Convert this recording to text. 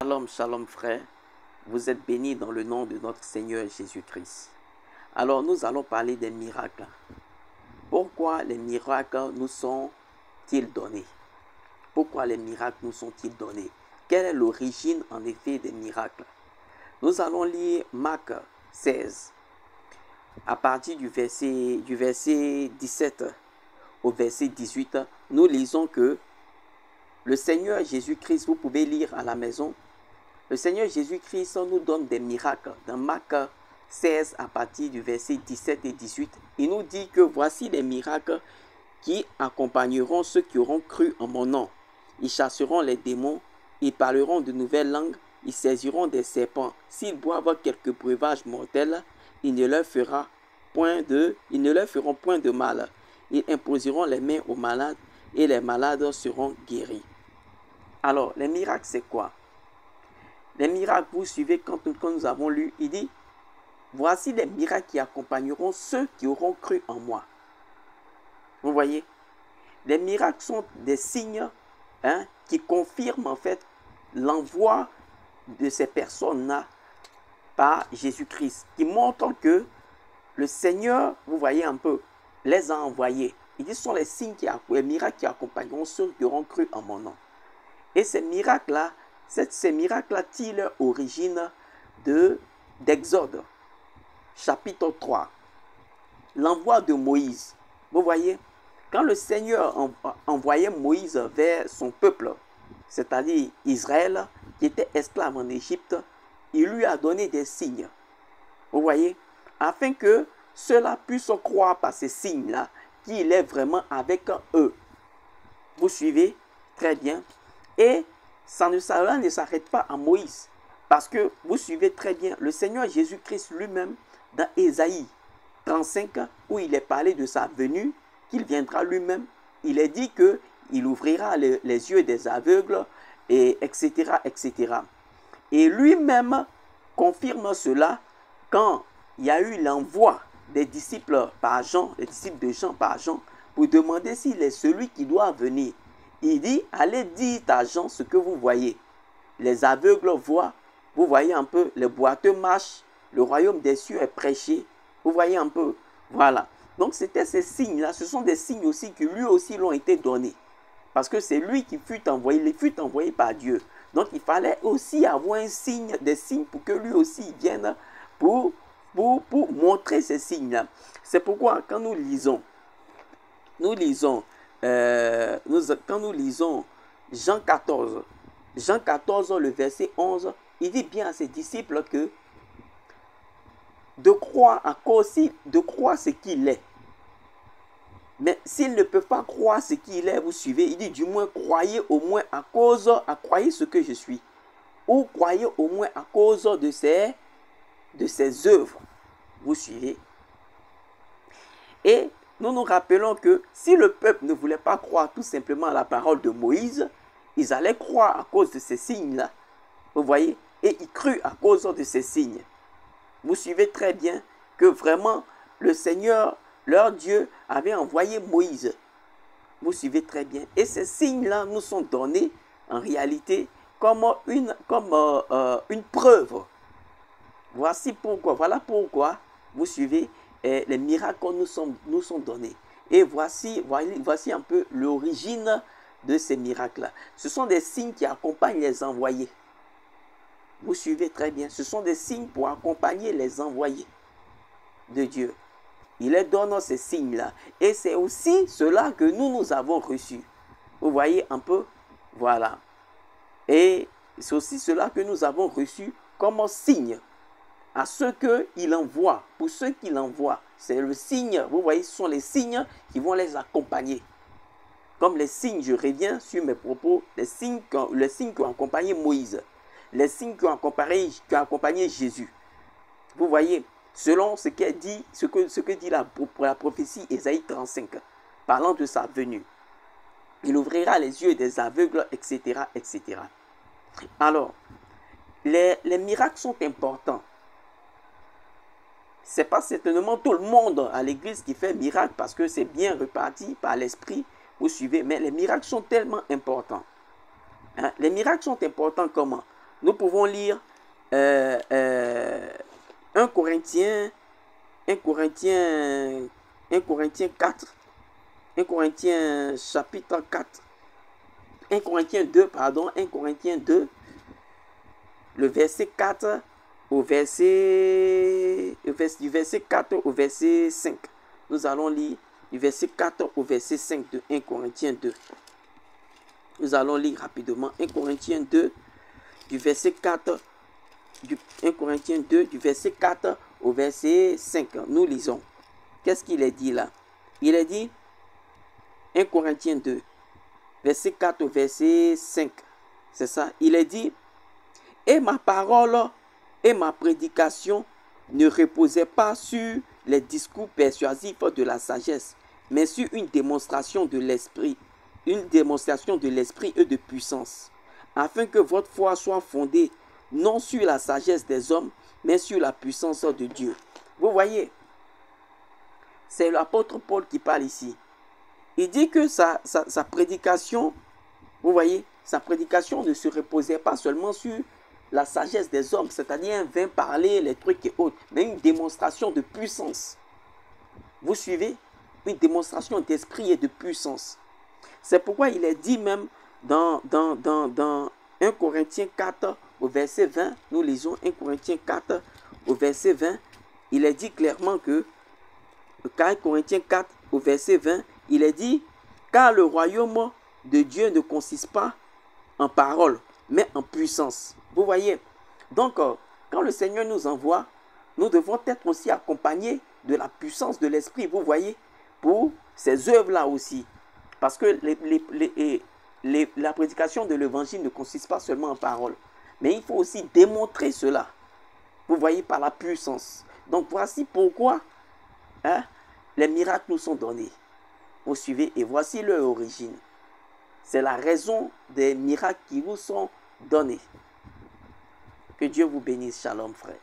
Shalom, shalom frère. Vous êtes bénis dans le nom de notre Seigneur Jésus-Christ. Alors nous allons parler des miracles. Pourquoi les miracles nous sont-ils donnés? Pourquoi les miracles nous sont-ils donnés? Quelle est l'origine en effet des miracles? Nous allons lire Marc 16 à partir du verset 17 au verset 18. Nous lisons que le Seigneur Jésus-Christ, vous pouvez lire à la maison, le Seigneur Jésus-Christ nous donne des miracles. Dans Marc 16, à partir du verset 17 et 18, il nous dit que voici les miracles qui accompagneront ceux qui auront cru en mon nom. Ils chasseront les démons, ils parleront de nouvelles langues, ils saisiront des serpents. S'ils boivent quelques breuvages mortels, ils ne leur feront point de mal. Ils imposeront les mains aux malades et les malades seront guéris. Alors, les miracles, c'est quoi? Les miracles, vous suivez quand nous avons lu, il dit, voici les miracles qui accompagneront ceux qui auront cru en moi. Vous voyez? Les miracles sont des signes qui confirment en fait l'envoi de ces personnes-là par Jésus-Christ, qui montrent que le Seigneur, vous voyez un peu, les a envoyés. Il dit, ce sont les miracles qui accompagneront ceux qui auront cru en mon nom. Et ces miracles-là tirent leur origine d'Exode, chapitre 3. L'envoi de Moïse. Vous voyez, quand le Seigneur envoyait Moïse vers son peuple, c'est-à-dire Israël, qui était esclave en Égypte, il lui a donné des signes. Vous voyez, afin que ceux-là puissent croire par ces signes-là qu'il est vraiment avec eux. Vous suivez? Très bien. Et cela ne s'arrête pas à Moïse. Parce que vous suivez très bien le Seigneur Jésus-Christ lui-même dans Ésaïe 35, où il est parlé de sa venue, qu'il viendra lui-même. Il est dit qu'il ouvrira les yeux des aveugles, etc., etc. Et lui-même confirme cela quand il y a eu l'envoi des disciples par Jean, les disciples de Jean par Jean, pour demander s'il est celui qui doit venir. Il dit, allez dire à Jean ce que vous voyez. Les aveugles voient, vous voyez un peu, les boiteux marchent, le royaume des cieux est prêché. Vous voyez un peu, voilà. Donc c'était ces signes-là, ce sont des signes aussi qui lui aussi l'ont été donnés. Parce que c'est lui qui fut envoyé, il fut envoyé par Dieu. Donc il fallait aussi avoir un signe, des signes pour que lui aussi vienne pour montrer ces signes-là. C'est pourquoi quand nous lisons Jean 14, le verset 11, il dit bien à ses disciples que de croire ce qu'il est. Mais s'ils ne peuvent pas croire ce qu'il est, vous suivez, il dit du moins croyez au moins croyez ce que je suis. Ou croyez au moins à cause de ses œuvres. Vous suivez. Et nous nous rappelons que si le peuple ne voulait pas croire tout simplement à la parole de Moïse, ils allaient croire à cause de ces signes-là. Vous voyez? Et ils crurent à cause de ces signes. Vous suivez très bien que vraiment le Seigneur, leur Dieu, avait envoyé Moïse. Vous suivez très bien. Et ces signes-là nous sont donnés en réalité comme une preuve. Voici pourquoi, voilà pourquoi, vous suivez, les miracles nous sont donnés. Et voici un peu l'origine de ces miracles-là. Ce sont des signes qui accompagnent les envoyés. Vous suivez très bien. Ce sont des signes pour accompagner les envoyés de Dieu. Il les donne ces signes-là. Et c'est aussi cela que nous avons reçu. Vous voyez un peu? Voilà. Et c'est aussi cela que nous avons reçu comme signe à ceux qu'il envoie. Pour ceux qu'il envoie, c'est le signe. Vous voyez, ce sont les signes qui vont les accompagner. Comme les signes, je reviens sur mes propos, les signes qui ont accompagné Moïse. Les signes qui ont accompagné Jésus. Vous voyez, selon ce que dit la prophétie Ésaïe 35, parlant de sa venue. Il ouvrira les yeux des aveugles, etc., etc. Alors, les miracles sont importants. Ce n'est pas certainement tout le monde à l'église qui fait miracle parce que c'est bien reparti par l'esprit, vous suivez, mais les miracles sont tellement importants. Les miracles sont importants comment? nous pouvons lire 1 Corinthiens 4, 1 Corinthiens chapitre 4, 1 Corinthiens 2, pardon, 1 Corinthiens 2, le verset 4 au verset, du verset 4 au verset 5. Nous allons lire du verset 4 au verset 5 de 1 Corinthiens 2. Nous allons lire rapidement 1 Corinthiens 2, du verset 4, 1 Corinthiens 2, du verset 4 au verset 5. Nous lisons. Qu'est-ce qu'il est dit là? Il est dit, 1 Corinthiens 2, verset 4 au verset 5. C'est ça. Il est dit, et ma parole et ma prédication ne reposaient pas sur les discours persuasifs de la sagesse, mais sur une démonstration de l'esprit et de puissance, afin que votre foi soit fondée non sur la sagesse des hommes, mais sur la puissance de Dieu. Vous voyez, c'est l'apôtre Paul qui parle ici. Il dit que sa prédication, vous voyez, sa prédication ne se reposait pas seulement sur la sagesse des hommes, c'est-à-dire un vain parler, les trucs et autres, mais une démonstration de puissance. Vous suivez? Une démonstration d'esprit et de puissance. C'est pourquoi il est dit même dans 1 Corinthiens 4 au verset 20, nous lisons 1 Corinthiens 4 au verset 20, il est dit clairement que, 1 Corinthiens 4 au verset 20, il est dit, car le royaume de Dieu ne consiste pas en parole, mais en puissance. Vous voyez, donc quand le Seigneur nous envoie, nous devons être aussi accompagnés de la puissance de l'Esprit, vous voyez, pour ces œuvres-là aussi. Parce que la prédication de l'évangile ne consiste pas seulement en parole, mais il faut aussi démontrer cela, vous voyez, par la puissance. Donc voici pourquoi les miracles nous sont donnés. Vous suivez, et voici leur origine. C'est la raison des miracles qui vous sont donnés. Que Dieu vous bénisse. Shalom, frère.